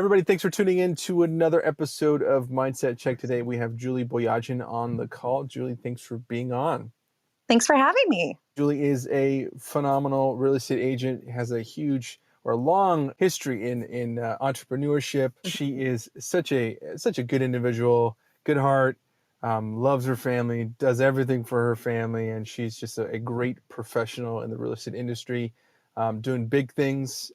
Everybody, thanks for tuning in to another episode of Mindset Check. Today we have Julie Boyadjian on the call. Julie, thanks for being on. Thanks for having me. Julie is a phenomenal real estate agent, has a huge or long history in entrepreneurship. She is such a good individual, good heart, loves her family, does everything for her family, and she's just a great professional in the real estate industry. Doing big things.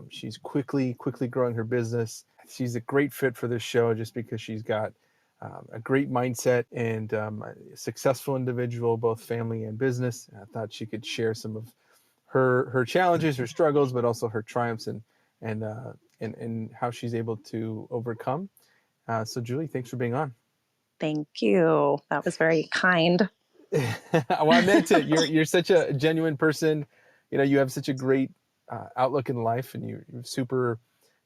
She's quickly growing her business. She's a great fit for this show just because she's got a great mindset and a successful individual, both family and business. And I thought she could share some of her challenges, her struggles, but also her triumphs and how she's able to overcome. So Julie, thanks for being on. Thank you. That was very kind. Well, I meant it. You're such a genuine person. You know, you have such a great outlook in life, and you're super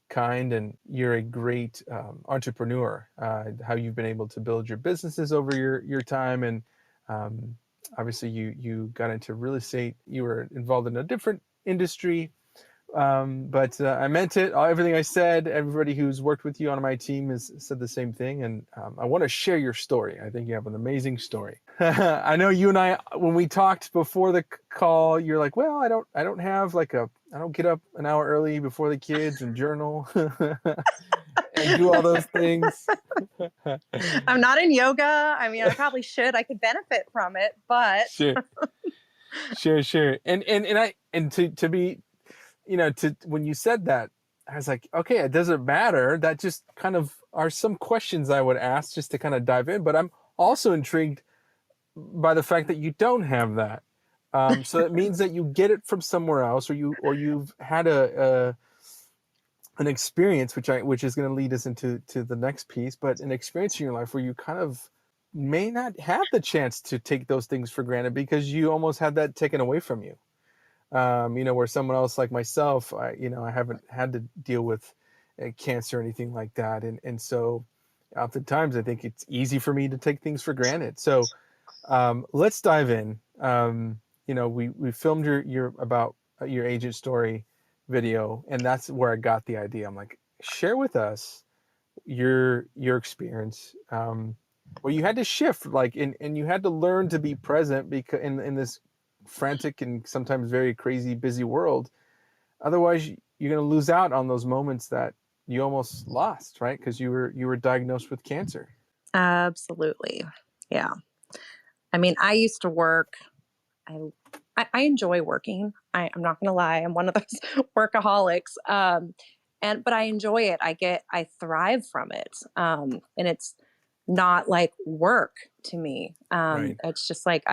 kind, and you're a great entrepreneur. How you've been able to build your businesses over your time, and obviously you got into real estate. You were involved in a different industry, but I meant it. Everything I said. Everybody who's worked with you on my team has said the same thing, and I want to share your story. I think you have an amazing story. I know you and I, when we talked before the call, you're like, well, I don't have I don't get up an hour early before the kids and journal and do all those things. I'm not in yoga. I mean, I probably should. I could benefit from it, but sure. And to be, when you said that, I was like, okay, it doesn't matter. That just kind of are some questions I would ask just to kind of dive in. But I'm also intrigued by the fact that you don't have that. So it means that you get it from somewhere else, or you've had an experience, which is going to lead us into the next piece, but an experience in your life where you kind of may not have the chance to take those things for granted because you almost had that taken away from you. Where someone else like myself, I haven't had to deal with cancer or anything like that. And so oftentimes I think it's easy for me to take things for granted. So let's dive in. We filmed your about your agent story video, and that's where I got the idea. I'm like, share with us your experience, where you had to shift, and you had to learn to be present because in this frantic and sometimes very crazy busy world. Otherwise you're going to lose out on those moments that you almost lost, right? Because you were diagnosed with cancer. Absolutely. Yeah. I mean, I used to work. I enjoy working. I'm not going to lie. I'm one of those workaholics. But I enjoy it. I thrive from it. And it's not like work to me. Right. It's just like,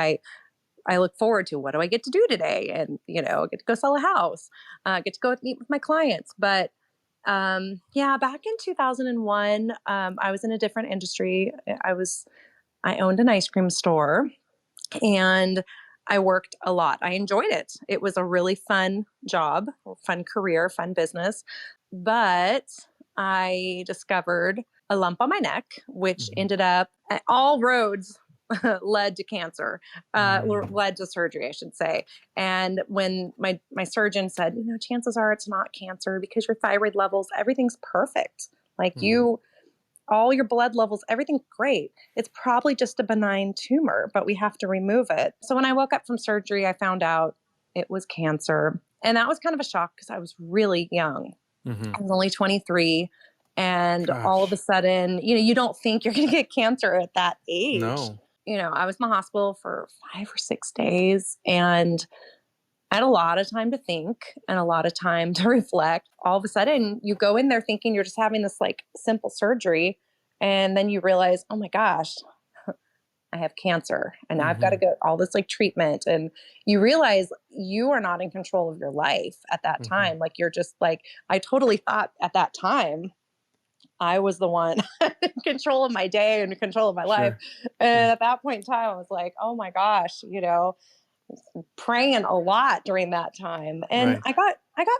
I look forward to, what do I get to do today? And, I get to go sell a house, get to go meet with my clients. But back in 2001, I was in a different industry. I owned an ice cream store, and I worked a lot. I enjoyed it. It was a really fun job, fun career, fun business. But I discovered a lump on my neck, which ended up, all roads led to cancer, led to surgery, I should say. And when my surgeon said, chances are it's not cancer because your thyroid levels, everything's perfect. Like all your blood levels, everything's great. It's probably just a benign tumor, but we have to remove it. So when I woke up from surgery, I found out it was cancer. And that was kind of a shock because I was really young. I was only 23. And all of a sudden, you don't think you're going to get cancer at that age. No. I was in the hospital for 5 or 6 days, and I had a lot of time to think and a lot of time to reflect. All of a sudden, you go in there thinking you're just having this simple surgery, and then you realize, oh my gosh, I have cancer, and I've got to go all this treatment. And you realize you are not in control of your life at that time. You're just I totally thought at that time I was the one in control of my day and in control of my life. And at that point in time, I was like, oh my gosh, praying a lot during that time. And I got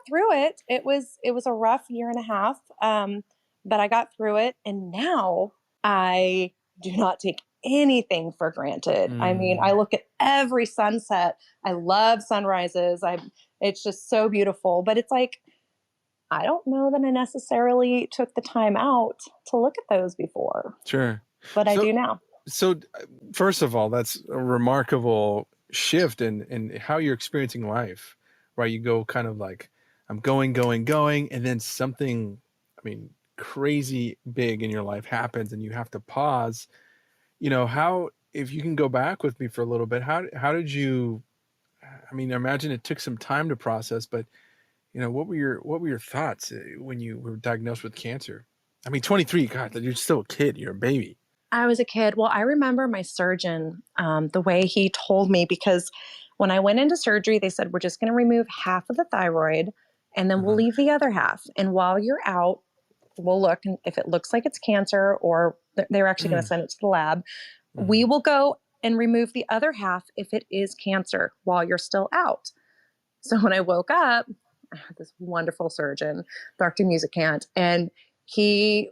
through it. It was a rough year and a half. But I got through it. And now I do not take anything for granted. I mean, I look at every sunset. I love sunrises. It's just so beautiful, but it's I don't know that I necessarily took the time out to look at those before, Sure. but I So do now. so first of all, that's a remarkable shift in how you're experiencing life, right? You go kind of like, I'm going, and then something, I mean, crazy big in your life happens and you have to pause. How, if you can go back with me for a little bit, how did you, I mean, I imagine it took some time to process, but what were your thoughts when you were diagnosed with cancer? I mean, 23, God, you're still a kid, you're a baby. I was a kid. Well, I remember my surgeon, the way he told me, because when I went into surgery, they said, we're just going to remove half of the thyroid and then we'll Uh-huh. leave the other half. And while you're out, we'll look. And if it looks like it's cancer, or they're actually going to send it to the lab, we Mhm. will go and remove the other half if it is cancer while you're still out. So when I woke up, I had this wonderful surgeon, Dr. Musicant, and he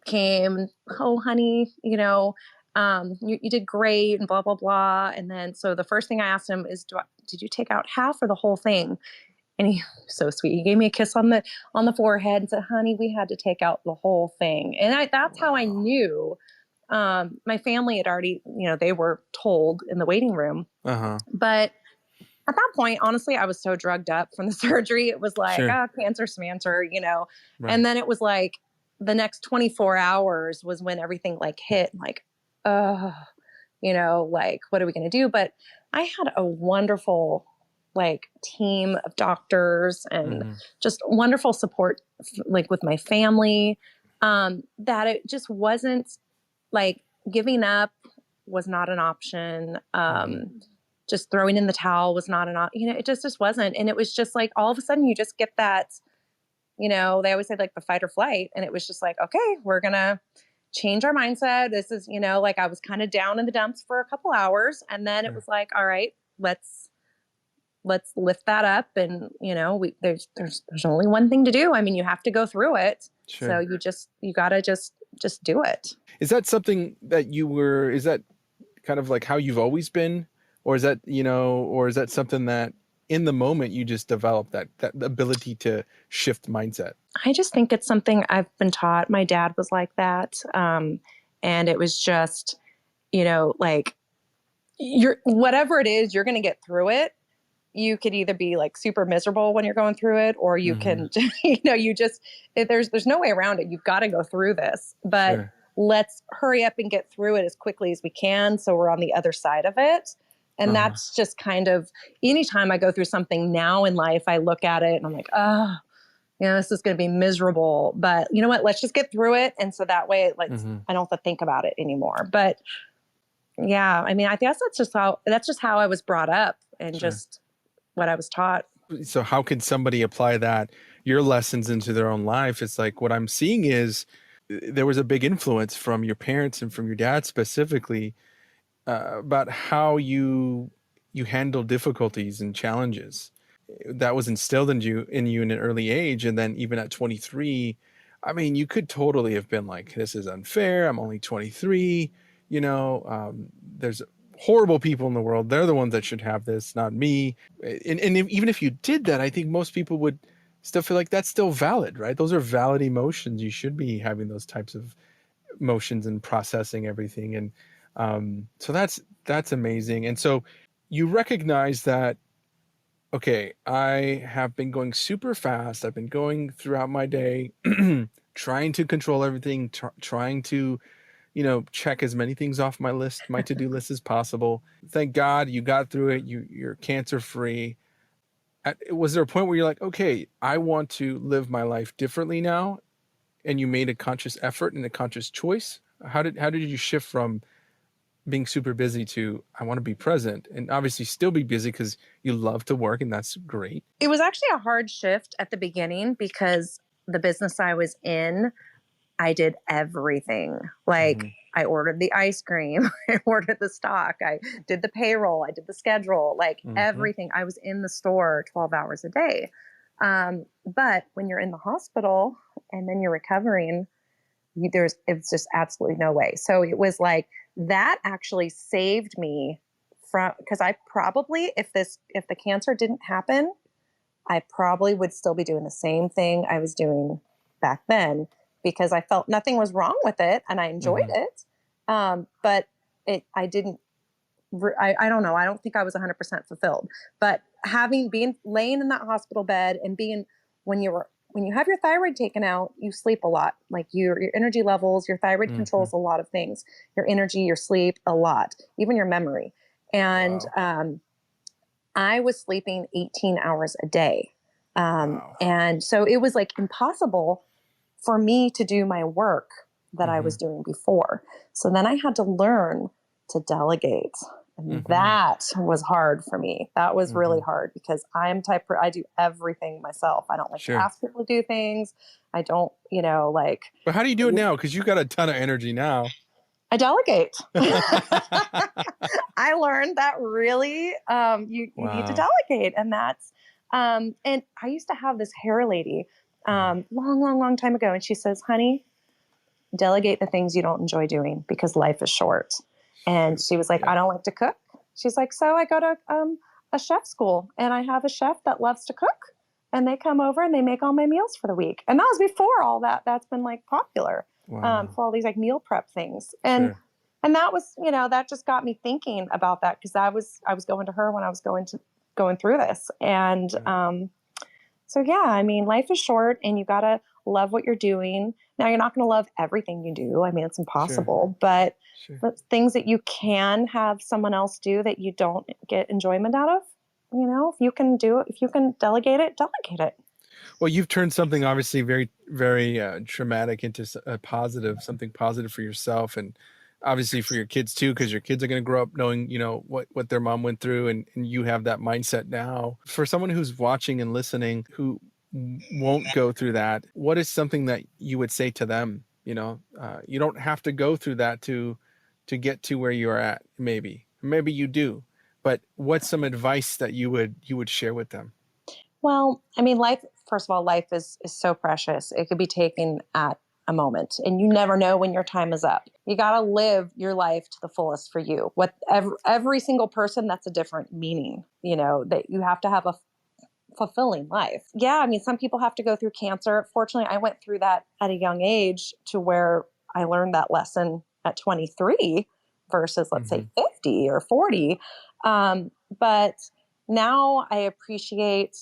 came, oh, honey, you did great and blah, blah, blah. And then, so the first thing I asked him is, did you take out half or the whole thing? And he was so sweet. He gave me a kiss on the forehead and said, honey, we had to take out the whole thing. And that's how I Wow. knew. My family had already, they were told in the waiting room, Uh-huh. but at that point, honestly, I was so drugged up from the surgery. It was like, Sure. cancer, smancer. Right. And then it was like the next 24 hours was when everything like hit, like, oh, like, what are we going to do? But I had a wonderful, like, team of doctors and Mhm. just wonderful support, like, with my family, that it just wasn't like giving up was not an option. Mhm. Just throwing in the towel was not an option. It just wasn't. And it was just like all of a sudden you just get that, they always say like the fight or flight. And it was just like, okay, we're gonna change our mindset. This is, like I was kind of down in the dumps for a couple hours. And then it Sure. was like, all right, let's lift that up. And there's only one thing to do. I mean, you have to go through it. So Sure. you gotta just do it. Is that something that is that kind of like how you've always been? Or is that something that in the moment you just developed that ability to shift mindset? I just think it's something I've been taught. My dad was like that. And it was just, like you're whatever it is, you're going to get through it. You could either be like super miserable when you're going through it, or you Mhm. can, you just, there's no way around it. You've got to go through this, but Sure. let's hurry up and get through it as quickly as we can. So we're on the other side of it. And Uh-huh. that's just kind of anytime I go through something now in life, I look at it and I'm like, oh, this is going to be miserable, but you know what? Let's just get through it. And so that way, Mhm. I don't have to think about it anymore. But yeah, I mean, I guess that's just how I was brought up and Sure. just what I was taught. So how can somebody apply your lessons into their own life? It's like what I'm seeing is there was a big influence from your parents and from your dad specifically, about how you handle difficulties and challenges. That was instilled in you in an early age, and then even at 23, I mean, you could totally have been like, "This is unfair. I'm only 23." There's horrible people in the world. They're the ones that should have this, not me. Even if you did that, I think most people would still feel like that's still valid, right? Those are valid emotions. You should be having those types of motions and processing everything. And so that's amazing. And so you recognize that, okay, I have been going super fast. I've been going throughout my day, trying to control everything, trying to check as many things off my to-do list as possible. Thank God you got through it. You're cancer free. Was there a point where you're like, okay, I want to live my life differently now, and you made a conscious effort and a conscious choice? How did you shift from being super busy to, I want to be present, and obviously still be busy because you love to work, and that's great. It was actually a hard shift at the beginning because the business I was in, I did everything. Like Hmm. I ordered the ice cream, I ordered the stock, I did the payroll, I did the schedule, like Hmm. everything. I was in the store 12 hours a day. But when you're in the hospital and then you're recovering, it's just absolutely no way. So it was like that actually saved me from, because I probably, if the cancer didn't happen, I probably would still be doing the same thing I was doing back then because I felt nothing was wrong with it and I enjoyed Hmm. it. But I didn't, I don't know. I don't think I was 100% fulfilled, but being laying in that hospital bed and being, when you have your thyroid taken out, you sleep a lot. Like your energy levels, your thyroid Hmm. controls a lot of things, your energy, your sleep, a lot, even your memory. And, Wow. I was sleeping 18 hours a day. Wow. And so it was like impossible for me to do my work that I Hmm. was doing before. So then I had to learn to delegate. And Hmm. that was hard for me. That was really Hmm. hard because I do everything myself. I don't like to Sure. ask people to do things. I don't, like, But how do you do it now? Because you got a ton of energy now. I delegate. I learned that really, you need to Wow. delegate, and and I used to have this hair lady, long time ago, and she says, "Honey, delegate the things you don't enjoy doing because life is short." And Shoot. she was like, Yeah. "I don't like to cook." She's like, "So I go to a chef school, and I have a chef that loves to cook, and they come over and they make all my meals for the week." And that was before all that's been like popular, Wow. for all these like meal prep things, Sure. and that was, that just got me thinking about that because I was going to her when I was going through this, and Right. so yeah, I mean, life is short, and you gotta love what you're doing. Now, you're not going to love everything you do. I mean, it's Sure. impossible, but Sure. the things that you can have someone else do that you don't get enjoyment out of, if you can do it, if you can delegate it. Well, you've turned something obviously very, very traumatic into a positive, something positive for yourself, and obviously for your kids too, because your kids are going to grow up knowing, what their mom went through, and you have that mindset now. For someone who's watching and listening who won't go through that, what is something that you would say to them? You don't have to go through that to get to where you're at. Maybe you do, but what's some advice that you would share with them? Well, I mean, first of all, life is so precious. It could be taken at a moment, and you never know when your time is up. You got to live your life to the fullest for you. Every single person, that's a different meaning, that you have to have a fulfilling life. Yeah, I mean, some people have to go through cancer. Fortunately, I went through that at a young age to where I learned that lesson at 23 versus, let's say, Hmm. 50 or 40. But now I appreciate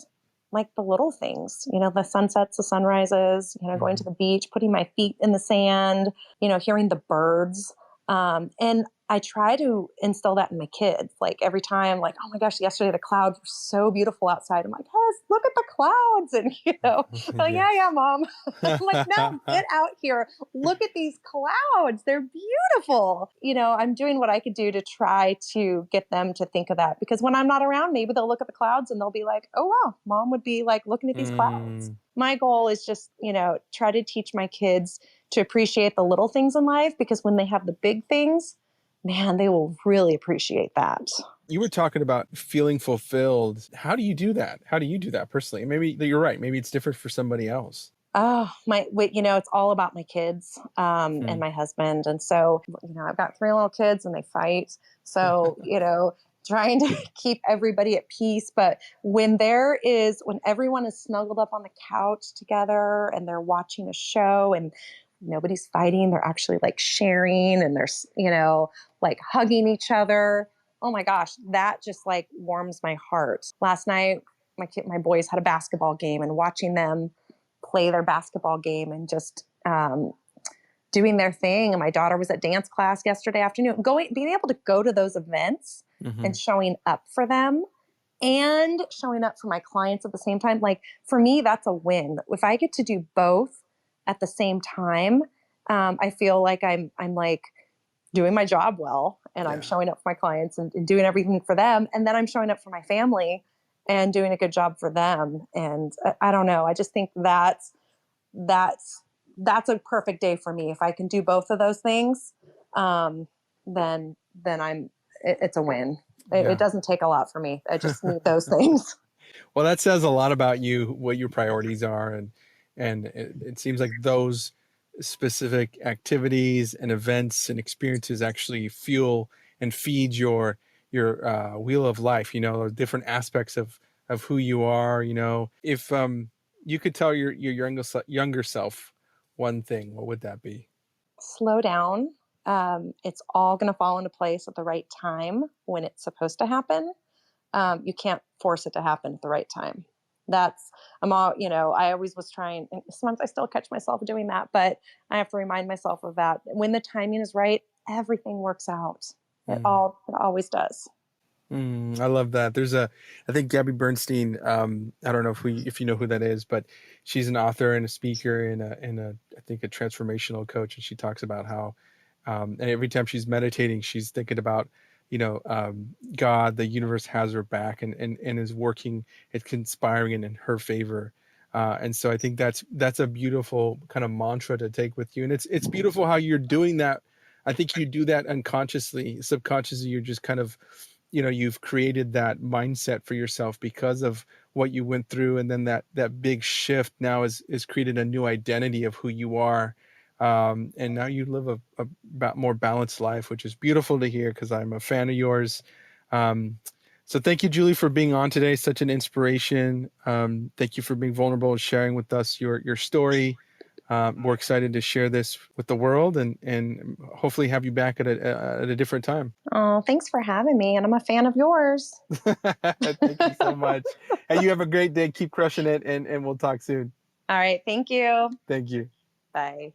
like the little things, the sunsets, the sunrises, going to Hmm. the beach, putting my feet in the sand, hearing the birds. And I try to instill that in my kids. Like every time, like, oh my gosh, yesterday the clouds were so beautiful outside. I'm like, yes, look at the clouds. And, like, yeah, Yes. yeah, mom. I'm like, no, get out here. Look at these clouds. They're beautiful. I'm doing what I could do to try to get them to think of that because when I'm not around, maybe they'll look at the clouds and they'll be like, oh, wow, mom would be like looking at these clouds. Mm, My goal is just, try to teach my kids to appreciate the little things in life because when they have the big things, man, they will really appreciate that. you were talking about feeling fulfilled. How do you do that? How do you do that personally? Maybe you're right. Maybe it's different for somebody else. Oh, it's all about my kids, and Hmm. my husband. And so, I've got three little kids and they fight. So, trying to keep everybody at peace. But when everyone is snuggled up on the couch together and they're watching a show and nobody's fighting, they're actually like sharing and they're, like hugging each other. Oh my gosh, that just like warms my heart. Last night, my boys had a basketball game and watching them play their basketball game and just doing their thing. And my daughter was at dance class yesterday afternoon. Being able to go to those events Hmm. and showing up for them and showing up for my clients at the same time. Like for me, that's a win. If I get to do both at the same time, I feel like I'm like doing my job well and I'm Yeah. showing up for my clients and doing everything for them. And then I'm showing up for my family and doing a good job for them. And I don't know. I just think that's a perfect day for me. If I can do both of those things, um, it's a win. It Yeah. doesn't take a lot for me. I just need those things. Well, that says a lot about you, what your priorities are, and it seems like those specific activities and events and experiences actually fuel and feed your wheel of life. Different aspects of who you are. You know, if you could tell your younger self one thing, what would that be? Slow down. It's all going to fall into place at the right time when it's supposed to happen. You can't force it to happen at the right time. That's, I'm all, I always was trying, and sometimes I still catch myself doing that, but I have to remind myself of that. When the timing is right, everything works out. Mm. It always does. I love that. I think Gabby Bernstein. I don't know if you know who that is, but she's an author and a speaker and I think a transformational coach, and she talks about how, and every time she's meditating, she's thinking about, God, the universe has her back and is working, it's conspiring in her favor. And so I think that's a beautiful kind of mantra to take with you, and it's beautiful how you're doing that. I think you do that unconsciously, subconsciously. You're just kind of, you've created that mindset for yourself because of what you went through, and then that big shift now is created a new identity of who you are. And now you live a more balanced life, which is beautiful to hear because I'm a fan of yours. um, so thank you, Julie, for being on today. Such an inspiration. Thank you for being vulnerable and sharing with us your story. We're excited to share this with the world, and hopefully have you back at a different time. Oh, thanks for having me. And I'm a fan of yours. Thank you so much. Hey, you have a great day. Keep crushing it, and we'll talk soon. All right. Thank you. Thank you. Bye.